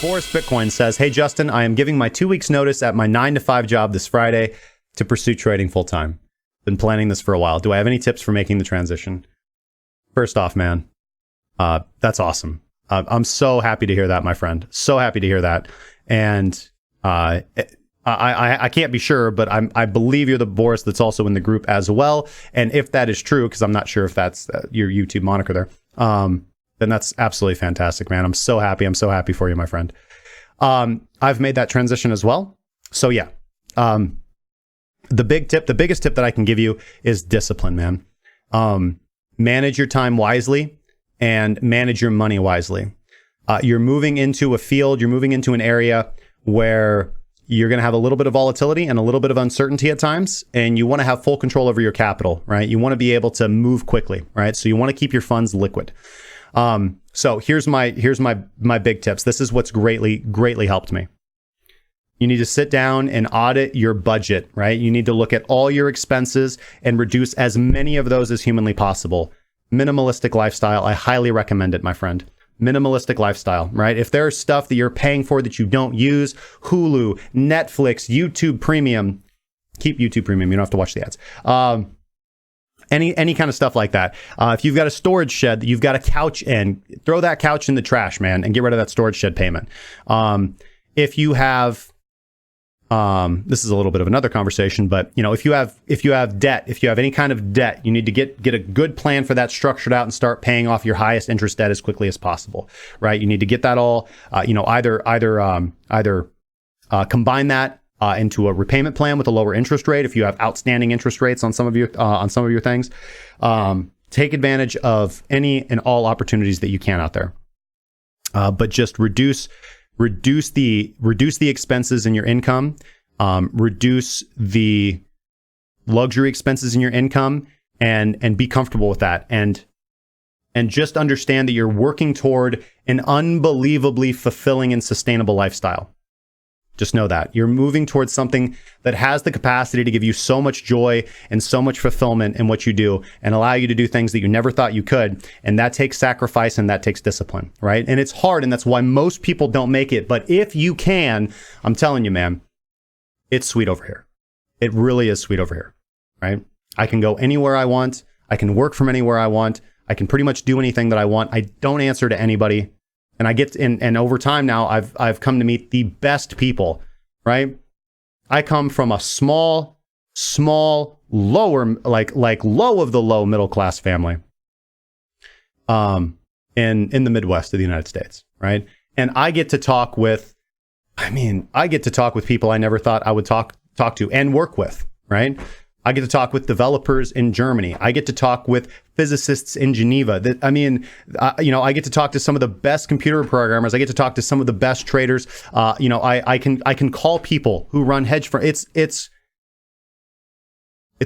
BorisBitcoin says, hey, Justin, I am giving my 2 weeks notice at my 9-to-5 job this Friday to pursue trading full time. Been planning this for a while. Do I have any tips for making the transition? First off, man, that's awesome. I'm so happy to hear that, my friend. So happy to hear that. And I can't be sure, but I believe you're the Boris that's also in the group as well. And if that is true, because I'm not sure if that's your YouTube moniker there, then that's absolutely fantastic, man. I'm so happy. I'm so happy for you, my friend. I've made that transition as well. So yeah, the biggest tip that I can give you is discipline, man. Manage your time wisely and manage your money wisely. You're moving into a field, you're moving into an area where you're going to have a little bit of volatility and a little bit of uncertainty at times, and you want to have full control over your capital, right? You want to be able to move quickly, right? So you want to keep your funds liquid. So here's my big tips. This is what's greatly helped me. You need to sit down and audit your budget, right? You need to look at all your expenses and reduce as many of those as humanly possible. Minimalistic lifestyle. I highly recommend it, my friend. Minimalistic lifestyle, right? If there's stuff that you're paying for that you don't use, Hulu, Netflix, YouTube Premium, keep YouTube Premium. You don't have to watch the ads. Any kind of stuff like that. If you've got a storage shed that you've got a couch in, throw that couch in the trash, man, and get rid of that storage shed payment. If you have, this is a little bit of another conversation, but you know, if you have debt, if you have any kind of debt, you need to get a good plan for that structured out and start paying off your highest interest debt as quickly as possible, right? You need to get that all, either combine that into a repayment plan with a lower interest rate. If you have outstanding interest rates on some of your things, take advantage of any and all opportunities that you can out there. But just reduce the expenses in your income, reduce the luxury expenses in your income, and be comfortable with that. And just understand that you're working toward an unbelievably fulfilling and sustainable lifestyle. Just know that you're moving towards something that has the capacity to give you so much joy and so much fulfillment in what you do and allow you to do things that you never thought you could. And that takes sacrifice and that takes discipline, right? And it's hard, and that's why most people don't make it. But if you can, I'm telling you, man, it's sweet over here. It really is sweet over here, right? I can go anywhere I want. I can work from anywhere I want. I can pretty much do anything that I want. I don't answer to anybody. And I get and over time now, I've come to meet the best people, right? I come from a small, lower, like low of the low middle class family, in the Midwest of the United States, right? And I get to talk with people I never thought I would talk to and work with, right? I get to talk with developers in Germany. I get to talk with physicists in Geneva. I get to talk to some of the best computer programmers. I get to talk to some of the best traders. I can call people who run hedge funds. It's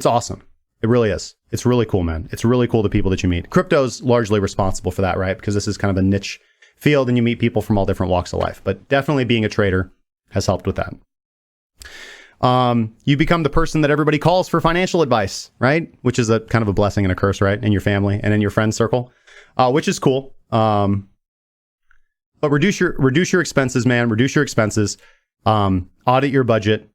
awesome. It really is. It's really cool, man. It's really cool, the people that you meet. Crypto's largely responsible for that, right? Because this is kind of a niche field and you meet people from all different walks of life. But definitely being a trader has helped with that. You become the person that everybody calls for financial advice, right? Which is a kind of a blessing and a curse, right? In your family and in your friend circle, which is cool. But reduce your expenses, man. Reduce your expenses. Audit your budget.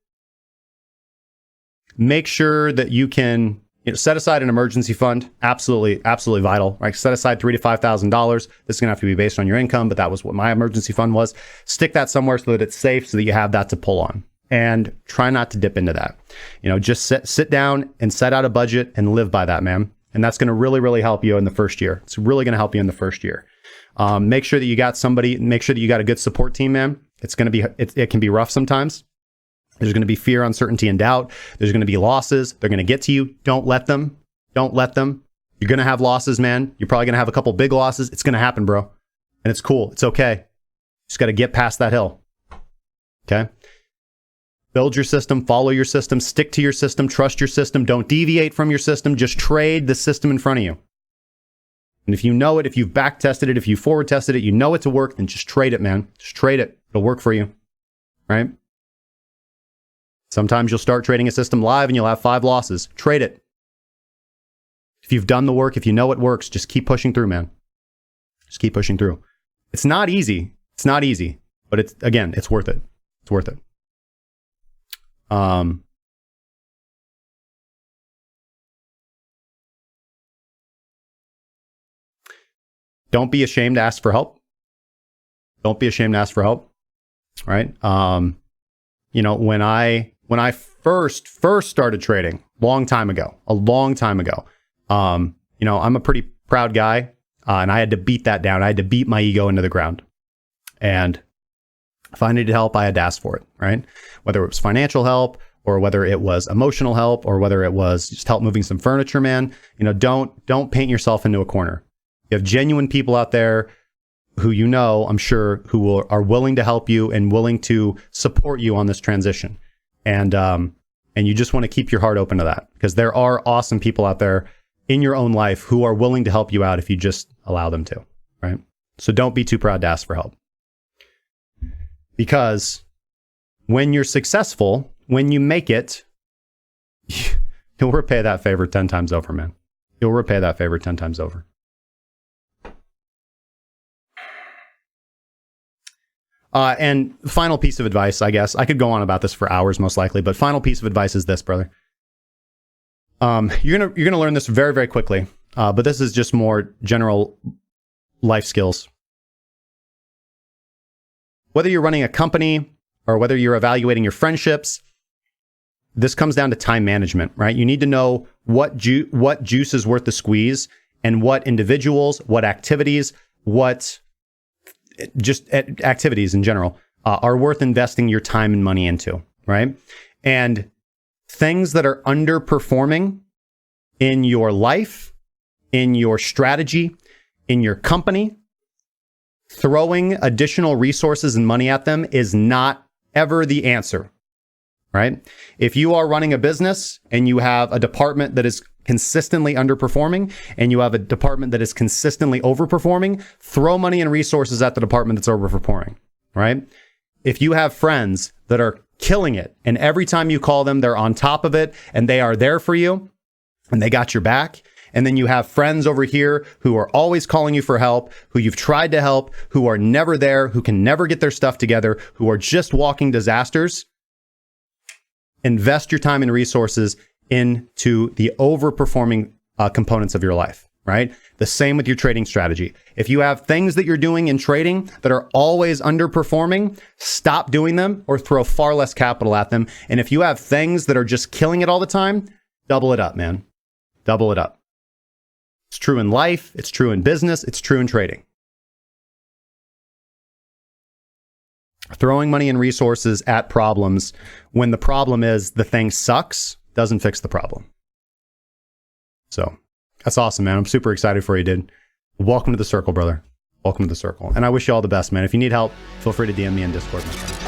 Make sure that you can set aside an emergency fund. Absolutely vital, right? Set aside $3,000 to $5,000. This is gonna have to be based on your income, but that was what my emergency fund was. Stick that somewhere so that it's safe, so that you have that to pull on. And try not to dip into that. Just sit down and set out a budget and live by that, man. And that's going to really help you in the first year. It's really going to help you in the first year. Make sure that you got a good support team, man. It can be rough sometimes. There's going to be fear, uncertainty, and doubt. There's going to be losses. They're going to get to you. Don't let them. You're going to have losses, man. You're probably going to have a couple big losses. It's going to happen, bro. And it's cool. It's okay. Just got to get past that hill. Okay. Build your system, follow your system, stick to your system, trust your system. Don't deviate from your system. Just trade the system in front of you. And if you know it, if you've back tested it, if you forward tested it, you know it to work, then just trade it, man. Just trade it. It'll work for you, right? Sometimes you'll start trading a system live and you'll have 5 losses. Trade it. If you've done the work, if you know it works, just keep pushing through, man. Just keep pushing through. It's not easy. But it's, again, it's worth it. It's worth it. Don't be ashamed to ask for help. Don't be ashamed to ask for help. Right? You know, when I first started trading, a long time ago, you know, I'm a pretty proud guy, and I had to beat that down. I had to beat my ego into the ground. And if I needed help, I had to ask for it, right? Whether it was financial help, or whether it was emotional help, or whether it was just help moving some furniture, man. You know, don't paint yourself into a corner. You have genuine people out there who, you know, I'm sure, who are willing to help you and willing to support you on this transition. And you just want to keep your heart open to that, because there are awesome people out there in your own life who are willing to help you out if you just allow them to, right? So don't be too proud to ask for help. Because when you're successful, when you make it, you'll repay that favor 10 times over, man. You'll repay that favor 10 times over. And final piece of advice, I guess. I could go on about this for hours, most likely, but final piece of advice is this, brother. You're gonna learn this very, very quickly. But this is just more general life skills. Whether you're running a company or whether you're evaluating your friendships, this comes down to time management, right? You need to know what juice is worth the squeeze, and what individuals, what activities, what just activities in general are worth investing your time and money into, right? And things that are underperforming in your life, in your strategy, in your company, throwing additional resources and money at them is not ever the answer, right? If you are running a business and you have a department that is consistently underperforming and you have a department that is consistently overperforming, throw money and resources at the department that's overperforming, right? If you have friends that are killing it and every time you call them, they're on top of it and they are there for you and they got your back, and then you have friends over here who are always calling you for help, who you've tried to help, who are never there, who can never get their stuff together, who are just walking disasters, invest your time and resources into the overperforming components of your life, right? The same with your trading strategy. If you have things that you're doing in trading that are always underperforming, stop doing them or throw far less capital at them. And if you have things that are just killing it all the time, double it up, man. Double it up. It's true in life. It's true in business. It's true in trading. Throwing money and resources at problems when the problem is the thing sucks doesn't fix the problem. So that's awesome, man. I'm super excited for you, dude. Welcome to the circle, brother. Welcome to the circle. And I wish you all the best, man. If you need help, feel free to DM me in Discord, my friend.